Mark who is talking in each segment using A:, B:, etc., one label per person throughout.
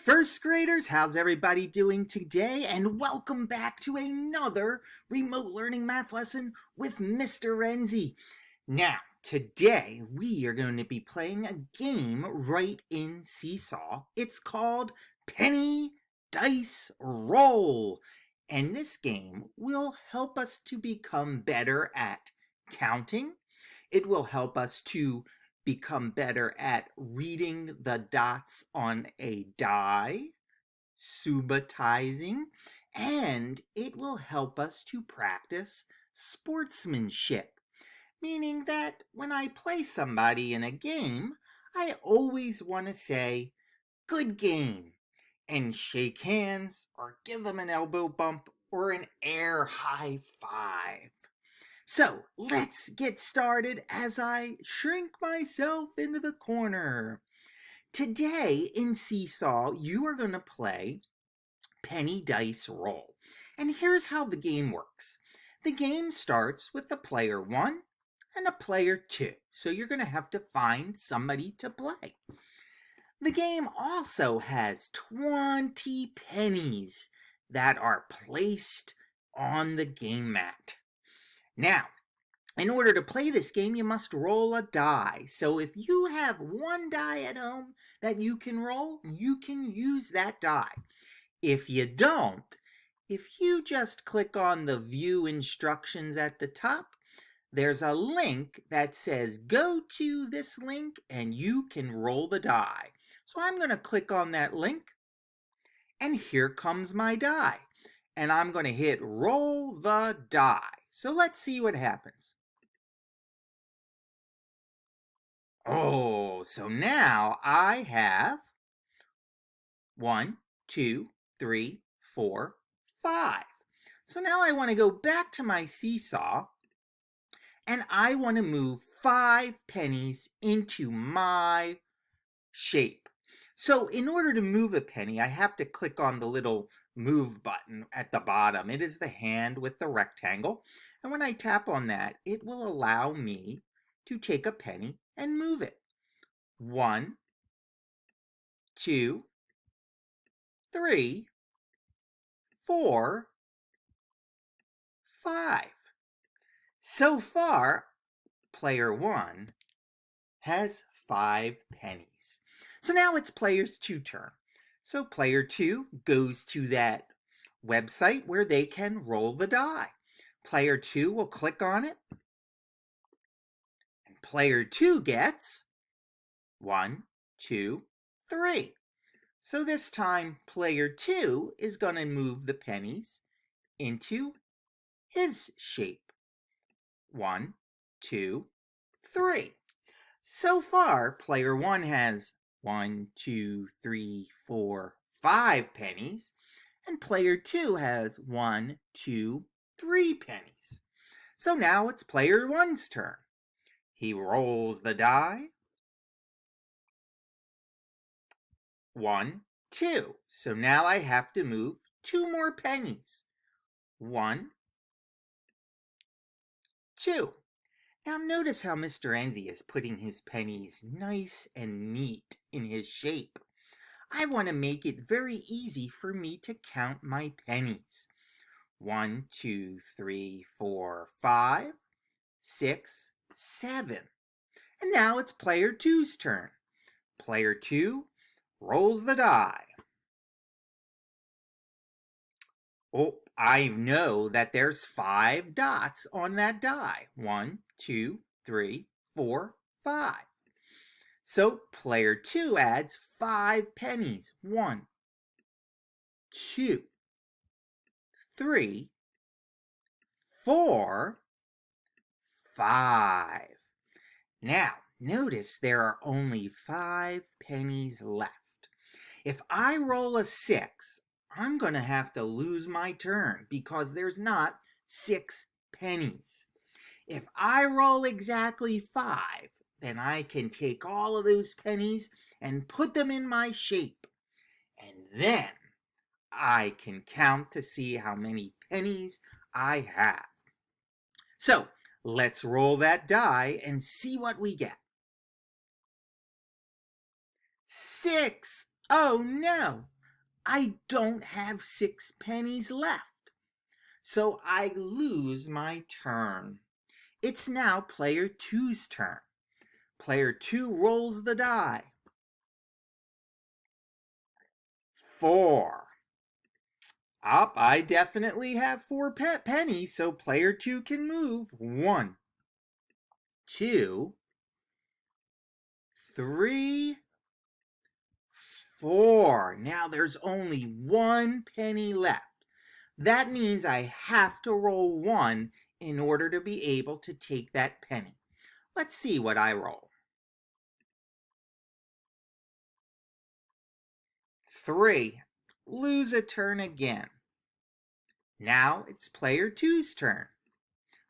A: First graders, how's everybody doing today? And welcome back to another remote learning math lesson with Mr. Renzi. Now, today we are going to be playing a game right in Seesaw. It's called Penny, Dice, Roll. And this game will help us to become better at counting. It will help us to become better at reading the dots on a die, subatizing, and it will help us to practice sportsmanship, meaning that when I play somebody in a game, I always want to say, "Good game," and shake hands or give them an elbow bump or an air high five. So let's get started as I shrink myself into the corner. Today in Seesaw, you are going to play Penny Dice Roll. And here's how the game works. The game starts with a player 1 and a player 2. So you're going to have to find somebody to play. The game also has 20 pennies that are placed on the game mat. Now, in order to play this game, you must roll a die. So if you have one die at home that you can roll, you can use that die. If you don't, if you just click on the view instructions at the top, there's a link that says go to this link and you can roll the die. So I'm going to click on that link and here comes my die. And I'm going to hit roll the die. So let's see what happens. Oh, so now I have 1, 2, 3, 4, 5. So now I want to go back to my seesaw and I want to move 5 pennies into my shape. So in order to move a penny, I have to click on the little move button at the bottom. It is the hand with the rectangle. And when I tap on that, it will allow me to take a penny and move it. 1, 2, 3, 4, 5. So far, player 1 has 5 pennies. So now it's player 2's turn. So player 2 goes to that website where they can roll the die. Player 2 will click on it. And player 2 gets 1, 2, 3. So this time player 2 is going to move the pennies into his shape. 1, 2, 3. So far, player 1 has 1, 2, 3, 4, 5 pennies, and player 2 has 1, 2, 3 pennies. So now it's player 1's turn. He rolls the die. 1, 2. So now I have to move 2 more pennies. 1, 2. Now notice how Mr. Enzi is putting his pennies nice and neat in his shape. I want to make it very easy for me to count my pennies. 1, 2, 3, 4, 5, 6, 7. And now it's player 2's turn. Player 2 rolls the die. Oh, I know that there's 5 dots on that die. 1, 2, 3, 4, 5. So player 2 adds 5 pennies. 1, 2, 3, 4, 5. Now, notice there are only 5 pennies left. If I roll a 6, I'm going to have to lose my turn because there's not 6 pennies. If I roll exactly 5, then I can take all of those pennies and put them in my shape. And then I can count to see how many pennies I have. So let's roll that die and see what we get. 6. Oh no! I don't have 6 pennies left, so I lose my turn. It's now player two's turn. Player two rolls the die. 4. Up, I definitely have 4 pennies, so player two can move. 1, 2, 3, 4. Now there's only 1 penny left. That means I have to roll 1 in order to be able to take that penny. Let's see what I roll. 3. Lose a turn again. Now it's player two's turn.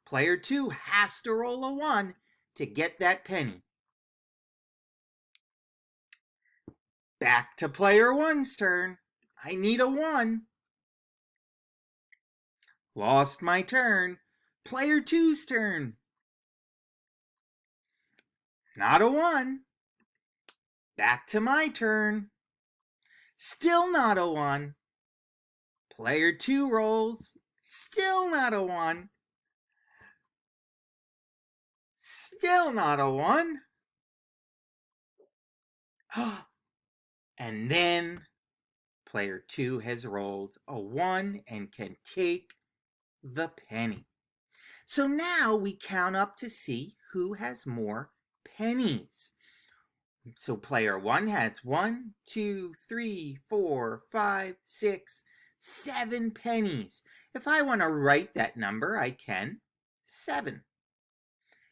A: Player two has to roll a 1 to get that penny. Back to player one's turn. I need a 1. Lost my turn. Player two's turn. Not a 1. Back to my turn. Still not a 1. Player two rolls. Still not a 1. Still not a 1. And then player two has rolled a 1 and can take the penny. So now we count up to see who has more pennies. So player one has 1, 2, 3, 4, 5, 6, 7 pennies. If I want to write that number, I can. 7.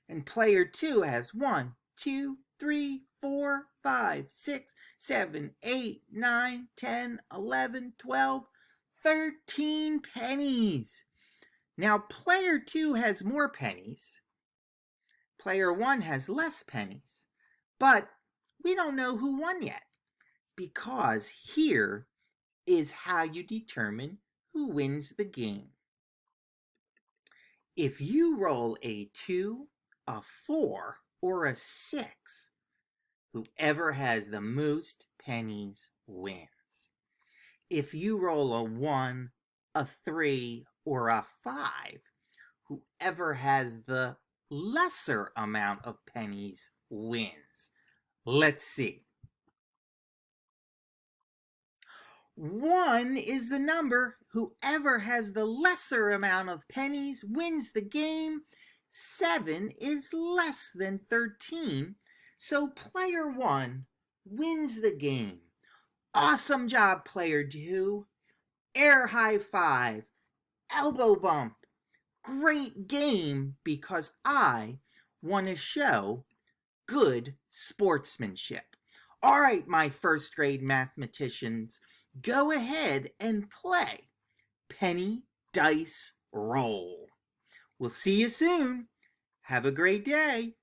A: And player two has 1, 2, 3, 4, 5, 6, 7, 8, 9, 10, 11, 12, 13 pennies. Now player two has more pennies. Player one has less pennies. But we don't know who won yet, because here is how you determine who wins the game. If you roll a 2, a 4, or a 6, whoever has the most pennies wins. If you roll a 1, a 3, or a 5, whoever has the lesser amount of pennies wins. Let's see. 1 is the number. Whoever has the lesser amount of pennies wins the game. 7 is less than 13. So player 1 wins the game. Awesome job, player 2. Air high five. Elbow bump. Great game, because I want to show good sportsmanship. All right, my first grade mathematicians, go ahead and play Penny Dice Roll. We'll see you soon. Have a great day.